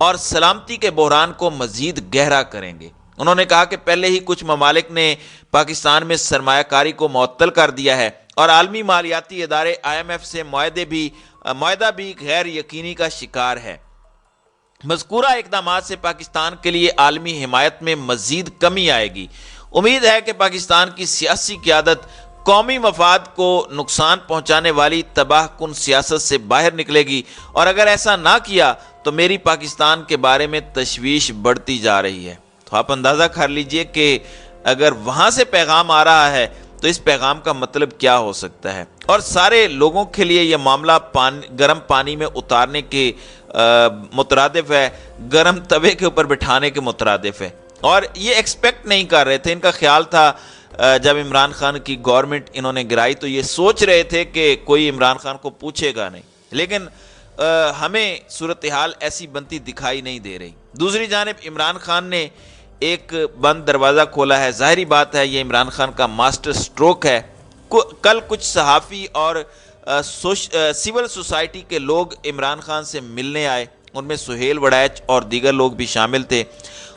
اور سلامتی کے بحران کو مزید گہرا کریں گے۔ انہوں نے کہا کہ پہلے ہی کچھ ممالک نے پاکستان میں سرمایہ کاری کو معطل کر دیا ہے اور عالمی مالیاتی ادارے IMF سے معاہدہ بھی غیر یقینی کا شکار ہے۔ مذکورہ اقدامات سے پاکستان کے لیے عالمی حمایت میں مزید کمی آئے گی۔ امید ہے کہ پاکستان کی سیاسی قیادت قومی مفاد کو نقصان پہنچانے والی تباہ کن سیاست سے باہر نکلے گی، اور اگر ایسا نہ کیا تو میری پاکستان کے بارے میں تشویش بڑھتی جا رہی ہے۔ تو آپ اندازہ کر لیجئے کہ اگر وہاں سے پیغام آ رہا ہے تو اس پیغام کا مطلب کیا ہو سکتا ہے، اور سارے لوگوں کے لیے یہ معاملہ گرم پانی میں اتارنے کے مترادف ہے، گرم توے کے اوپر بٹھانے کے مترادف ہے، اور یہ ایکسپیکٹ نہیں کر رہے تھے۔ ان کا خیال تھا جب عمران خان کی گورنمنٹ انہوں نے گرائی تو یہ سوچ رہے تھے کہ کوئی عمران خان کو پوچھے گا نہیں، لیکن ہمیں صورتحال ایسی بنتی دکھائی نہیں دے رہی۔ دوسری جانب عمران خان نے ایک بند دروازہ کھولا ہے۔ ظاہری بات ہے یہ عمران خان کا ماسٹر سٹروک ہے۔ کل کچھ صحافی اور سول سوسائٹی کے لوگ عمران خان سے ملنے آئے، ان میں سہیل وڑیچ اور دیگر لوگ بھی شامل تھے،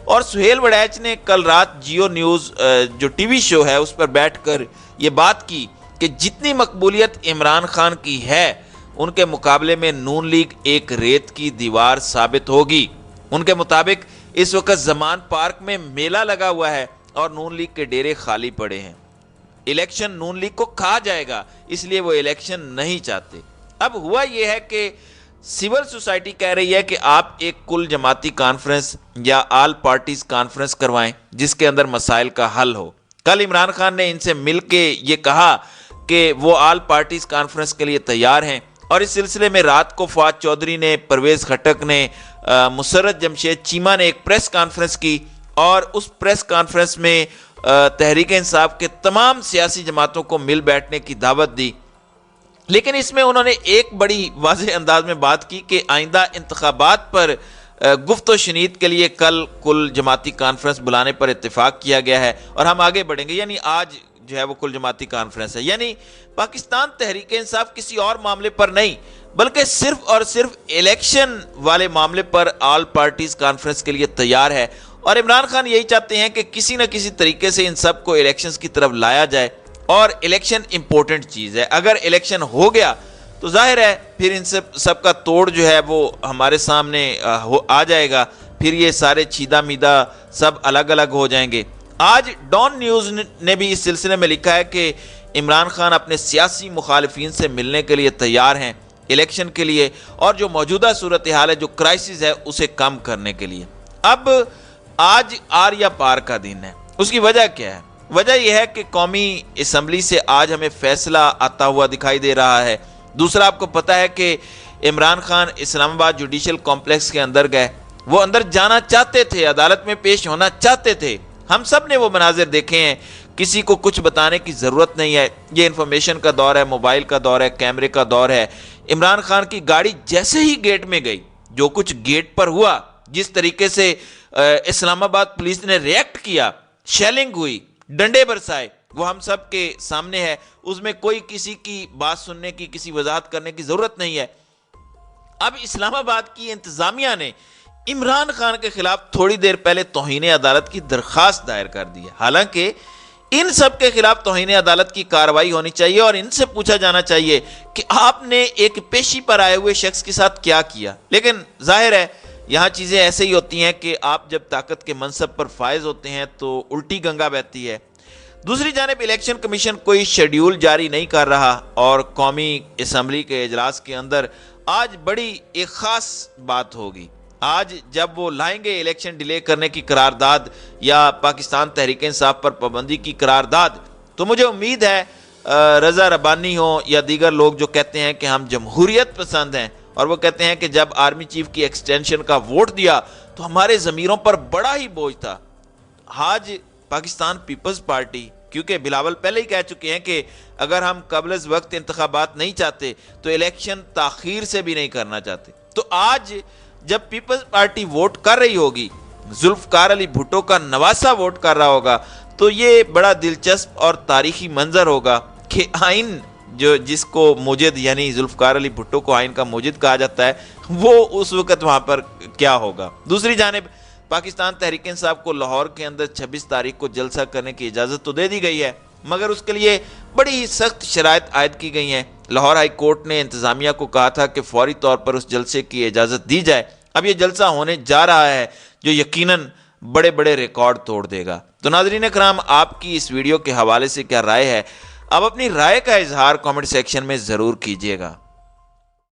اور سہیل وڑیچ نے کل رات جیو نیوز جو ٹی وی شو ہے اس پر بیٹھ کر یہ بات کی کہ جتنی مقبولیت عمران خان کی ہے ان کے مقابلے میں نون لیگ ایک ریت کی دیوار ثابت ہوگی۔ ان کے مطابق اس وقت زمان پارک میں میلہ لگا ہوا ہے اور نون لیگ کے ڈیرے خالی پڑے ہیں۔ الیکشن نون لیگ کو کھا جائے گا، اس لیے وہ الیکشن نہیں چاہتے۔ اب ہوا یہ ہے کہ سول سوسائٹی کہہ رہی ہے کہ آپ ایک کل جماعتی کانفرنس یا آل پارٹیز کانفرنس کروائیں جس کے اندر مسائل کا حل ہو۔ کل عمران خان نے ان سے مل کے یہ کہا کہ وہ آل پارٹیز کانفرنس کے لیے تیار ہیں، اور اس سلسلے میں رات کو فواد چودھری نے، پرویز خٹک نے، مسرت جمشید چیمہ نے ایک پریس کانفرنس کی، اور اس پریس کانفرنس میں تحریک انصاف کے تمام سیاسی جماعتوں کو مل بیٹھنے کی دعوت دی۔ لیکن اس میں انہوں نے ایک بڑی واضح انداز میں بات کی کہ آئندہ انتخابات پر گفت و شنید کے لیے کل جماعتی کانفرنس بلانے پر اتفاق کیا گیا ہے اور ہم آگے بڑھیں گے، یعنی آج جو ہے وہ کل جماعتی کانفرنس ہے۔ یعنی پاکستان تحریک انصاف کسی اور معاملے پر نہیں بلکہ صرف اور صرف الیکشن والے معاملے پر آل پارٹیز کانفرنس کے لیے تیار ہے، اور عمران خان یہی چاہتے ہیں کہ کسی نہ کسی طریقے سے ان سب کو الیکشنز کی طرف لایا جائے، اور الیکشن امپورٹنٹ چیز ہے۔ اگر الیکشن ہو گیا تو ظاہر ہے پھر ان سب کا توڑ جو ہے وہ ہمارے سامنے آ جائے گا، پھر یہ سارے چیدہ میدہ سب الگ الگ ہو جائیں گے۔ آج ڈان نیوز نے بھی اس سلسلے میں لکھا ہے کہ عمران خان اپنے سیاسی مخالفین سے ملنے کے لیے تیار ہیں الیکشن کے لیے، اور جو موجودہ صورتحال ہے، جو کرائسس ہے، اسے کم کرنے کے لیے۔ اب آج آر یا پار کا دن ہے۔ اس کی وجہ کیا ہے؟ وجہ یہ ہے کہ قومی اسمبلی سے آج ہمیں فیصلہ آتا ہوا دکھائی دے رہا ہے۔ دوسرا، آپ کو پتہ ہے کہ عمران خان اسلام آباد جوڈیشل کمپلیکس کے اندر گئے، وہ اندر جانا چاہتے تھے، عدالت میں پیش ہونا چاہتے تھے۔ ہم سب نے وہ مناظر دیکھے ہیں، کسی کو کچھ بتانے کی ضرورت نہیں ہے۔ یہ انفارمیشن کا دور ہے، موبائل کا دور ہے، کیمرے کا دور ہے۔ عمران خان کی گاڑی جیسے ہی گیٹ میں گئی، جو کچھ گیٹ پر ہوا، جس طریقے سے اسلام آباد پولیس نے ریئیکٹ کیا، شیلنگ ہوئی، ڈنڈے برسائے، وہ ہم سب کے سامنے ہے۔ اس میں کوئی کسی کی بات سننے کی، کسی وضاحت کرنے کی ضرورت نہیں ہے۔ اب اسلام آباد کی انتظامیہ نے عمران خان کے خلاف تھوڑی دیر پہلے توہین عدالت کی درخواست دائر کر دی ہے۔ حالانکہ ان سب کے خلاف توہین عدالت کی کارروائی ہونی چاہیے اور ان سے پوچھا جانا چاہیے کہ آپ نے ایک پیشی پر آئے ہوئے شخص کے ساتھ کیا کیا۔ لیکن ظاہر ہے یہاں چیزیں ایسے ہی ہوتی ہیں کہ آپ جب طاقت کے منصب پر فائز ہوتے ہیں تو الٹی گنگا بہتی ہے۔ دوسری جانب الیکشن کمیشن کوئی شیڈیول جاری نہیں کر رہا، اور قومی اسمبلی کے اجلاس کے اندر آج بڑی ایک خاص بات ہوگی۔ آج جب وہ لائیں گے الیکشن ڈیلے کرنے کی قرارداد یا پاکستان تحریک انصاف پر پابندی کی قرارداد، تو مجھے امید ہے رضا ربانی ہوں یا دیگر لوگ جو کہتے ہیں کہ ہم جمہوریت پسند ہیں، اور وہ کہتے ہیں کہ جب آرمی چیف کی ایکسٹینشن کا ووٹ دیا تو ہمارے ضمیروں پر بڑا ہی بوجھ تھا۔ آج پاکستان پیپلز پارٹی، کیونکہ بلاول پہلے ہی کہہ چکے ہیں کہ اگر ہم قبل از وقت انتخابات نہیں چاہتے تو الیکشن تاخیر سے بھی نہیں کرنا چاہتے، تو آج جب پیپلز پارٹی ووٹ کر رہی ہوگی، ذوالفقار علی بھٹو کا نواسہ ووٹ کر رہا ہوگا، تو یہ بڑا دلچسپ اور تاریخی منظر ہوگا کہ آئین جس کو موجد یعنی ذوالفقار علی بھٹو کو آئین کا موجد کہا جاتا ہے وہ اس وقت وہاں پر کیا ہوگا۔ دوسری جانب پاکستان تحریک انصاف کو لاہور کے اندر 26 تاریخ کو جلسہ کرنے کی اجازت تو دے دی گئی ہے، مگر اس کے لیے بڑی سخت شرائط عائد کی گئی ہیں۔ لاہور ہائی کورٹ نے انتظامیہ کو کہا تھا کہ فوری طور پر اس جلسے کی اجازت دی جائے۔ اب یہ جلسہ ہونے جا رہا ہے جو یقیناً بڑے بڑے ریکارڈ توڑ دے گا۔ تو ناظرین اکرام، آپ کی اس ویڈیو کے حوالے سے کیا رائے ہے؟ آپ اپنی رائے کا اظہار کامنٹ سیکشن میں ضرور کیجیے گا۔